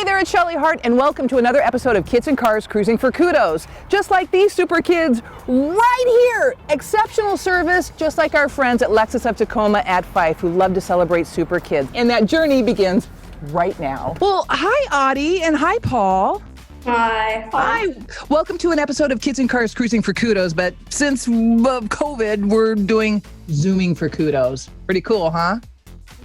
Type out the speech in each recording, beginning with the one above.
Hey there, it's Shelley Hart, and welcome to another episode of Kids and Cars Cruising for Kudos. Just like these super kids right here. Exceptional service, just like our friends at Lexus of Tacoma at Fife, who love to celebrate super kids. And that journey begins right now. Well, hi, Audie, and hi, Paul. Hi. Hi. Welcome to an episode of Kids and Cars Cruising for Kudos, but since COVID, we're doing Zooming for Kudos. Pretty cool, huh?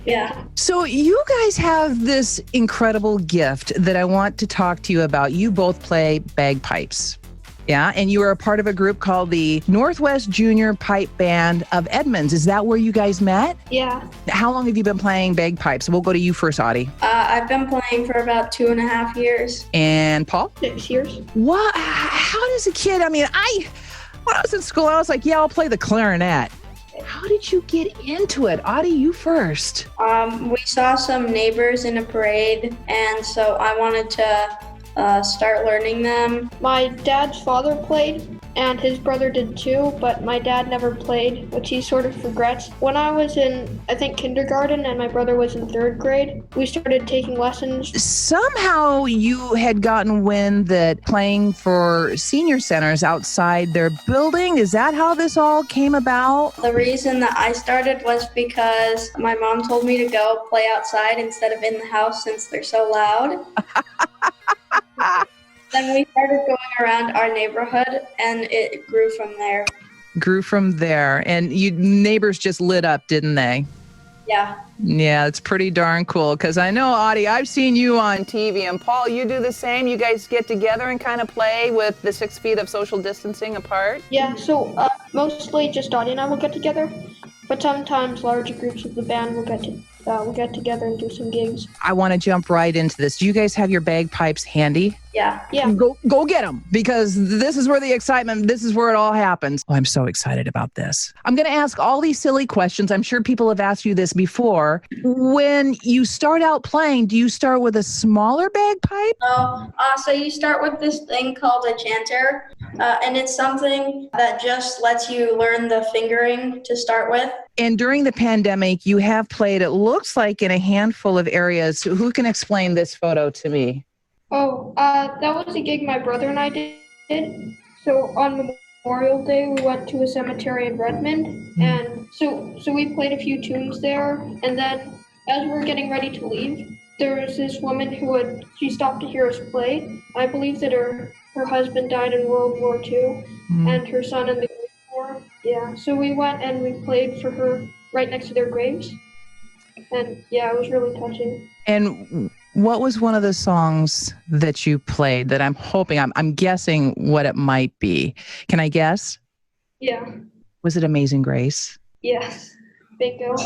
Yeah. So you guys have this incredible gift that I want to talk to you about. You both play bagpipes. Yeah, and you are a part of a group called the Northwest Junior Pipe Band of Edmonds. Is that where you guys met? Yeah. How long have you been playing bagpipes? We'll go to you first, Audie. I've been playing for about 2.5 years. And Paul? 6 years. What? How does a kid, when I was in school, I was like, yeah, I'll play the clarinet. How did you get into it? Audie, you first. We saw some neighbors in a parade, and so I wanted to start learning them. My dad's father played, and his brother did too, but my dad never played, which he sort of regrets. When I was in, I think, kindergarten, and my brother was in 3rd grade, we started taking lessons. Somehow you had gotten wind that playing for senior centers outside their building, is that how this all came about? The reason that I started was because my mom told me to go play outside instead of in the house since they're so loud. Then we started going around our neighborhood, and it grew from there. And you neighbors just lit up, didn't they? Yeah. Yeah, it's pretty darn cool. Because I know, Audie, I've seen you on TV, and Paul, you do the same. You guys get together and kind of play with the 6 feet of social distancing apart? Yeah, so mostly just Audie and I will get together, but sometimes larger groups of the band will get together and do some gigs. I want to jump right into this. Do you guys have your bagpipes handy? Yeah. Go get them, because this is where the excitement, this is where it all happens. Oh, I'm so excited about this. I'm going to ask all these silly questions. I'm sure people have asked you this before. When you start out playing, do you start with a smaller bagpipe? So you start with this thing called a chanter, and it's something that just lets you learn the fingering to start with. And during the pandemic, you have played, it looks like, in a handful of areas. Who can explain this photo to me? That was a gig my brother and I did. So on Memorial Day, we went to a cemetery in Redmond, and so we played a few tunes there. And then, as we were getting ready to leave, there was this woman she stopped to hear us play. I believe that her husband died in World War II, and her son in the Great War. Yeah, so we went and we played for her right next to their graves, and yeah, it was really touching. And what was one of the songs that you played that I'm guessing what it might be? Can I guess? Yeah. Was it Amazing Grace? Yes. Bingo.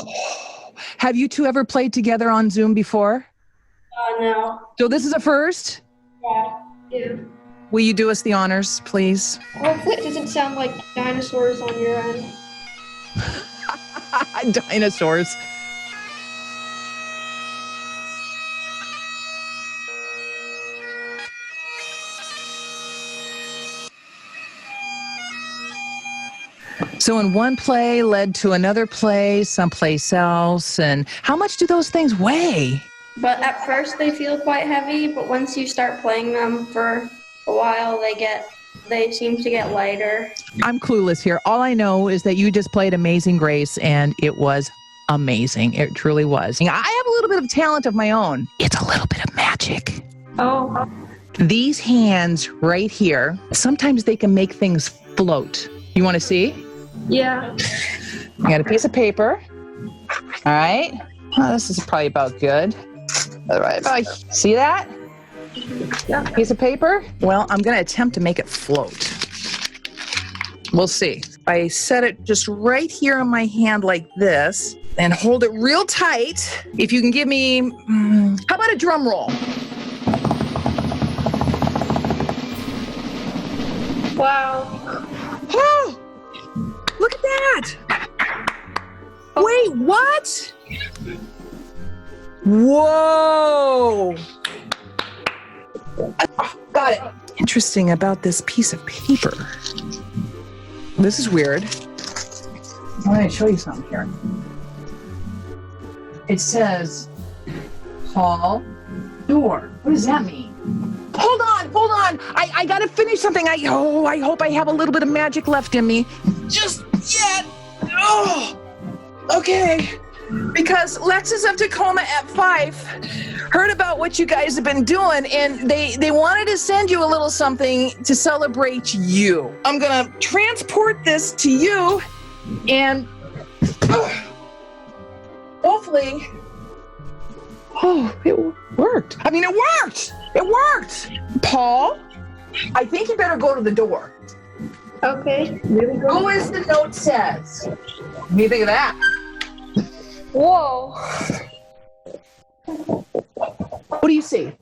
Have you two ever played together on Zoom before? No. So this is a first? Yeah. Will you do us the honors, please? Hopefully it doesn't sound like dinosaurs on your end. Dinosaurs. So in one play led to another play someplace else. And how much do those things weigh? But at first they feel quite heavy, but once you start playing them for a while, they seem to get lighter. I'm clueless here. All I know is that you just played Amazing Grace, and it was amazing. It truly was. I have a little bit of talent of my own. It's a little bit of magic. Oh. These hands right here, sometimes they can make things float. You want to see? Yeah. I got a piece of paper. All right. Oh, this is probably about good. All right. See that? Yeah. Piece of paper? Well, I'm going to attempt to make it float. We'll see. I set it just right here on my hand like this and hold it real tight. If you can give me, how about a drum roll? Wow. Oh, look at that. Wait, what? Whoa. Got it. Interesting about this piece of paper. This is weird. I'm going to show you something here. It says, Paul door. What does that mean? Hold on. I gotta finish something. I hope I have a little bit of magic left in me. Just yet. Oh, okay. Because Lexus of Tacoma at 5 heard about what you guys have been doing, and they wanted to send you a little something to celebrate you. I'm gonna transport this to you, and hopefully, it worked. I mean, it worked. It worked. Paul, I think you better go to the door. Okay. Go as the note says. What do you think of that? Whoa. What do you see?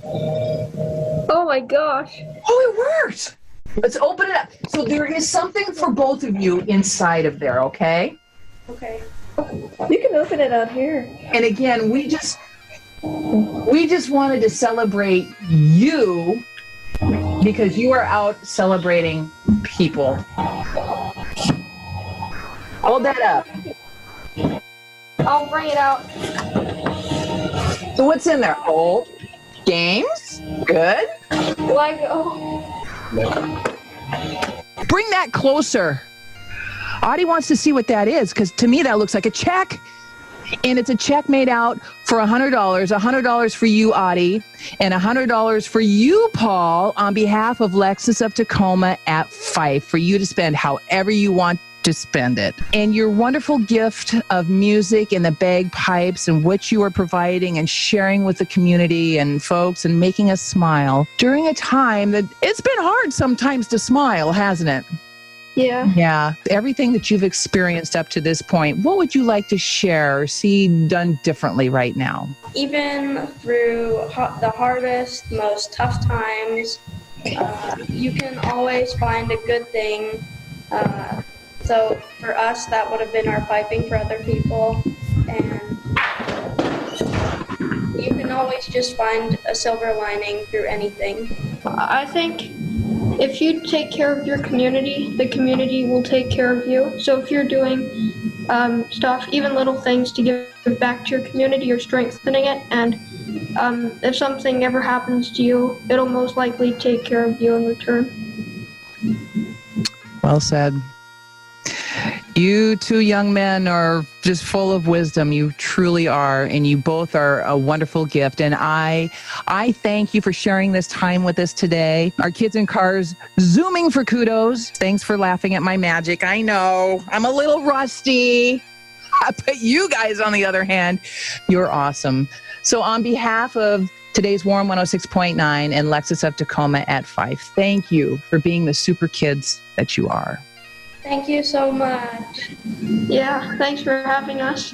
Oh my gosh. Oh, it worked. Let's open it up. So there is something for both of you inside of there, okay? Okay. You can open it out here. And again, we just wanted to celebrate you because you are out celebrating people. Hold that up. I'll bring it out. So what's in there? Oh, games? Good. Lego. Bring that closer. Audie wants to see what that is, because to me that looks like a check. And it's a check made out for $100. $100 for you, Audie, and $100 for you, Paul, on behalf of Lexus of Tacoma at Fife, for you to spend however you want to spend it. And your wonderful gift of music and the bagpipes and what you are providing and sharing with the community and folks and making us smile during a time that it's been hard sometimes to smile, hasn't it? Yeah. Yeah. Everything that you've experienced up to this point, what would you like to share or see done differently right now? Even through the hardest, most tough times, you can always find a good thing. So for us, that would have been our piping for other people. And you can always just find a silver lining through anything. I think if you take care of your community, the community will take care of you. So if you're doing stuff, even little things to give back to your community, you're strengthening it. And if something ever happens to you, it'll most likely take care of you in return. Well said. You two young men are just full of wisdom. You truly are, and you both are a wonderful gift. And I thank you for sharing this time with us today. Our kids in cars zooming for Kudos. Thanks for laughing at my magic. I know I'm a little rusty, but you guys, on the other hand, you're awesome. So on behalf of today's Warm 106.9 and Lexus of Tacoma at 5, thank you for being the super kids that you are. Thank you so much. Yeah, thanks for having us.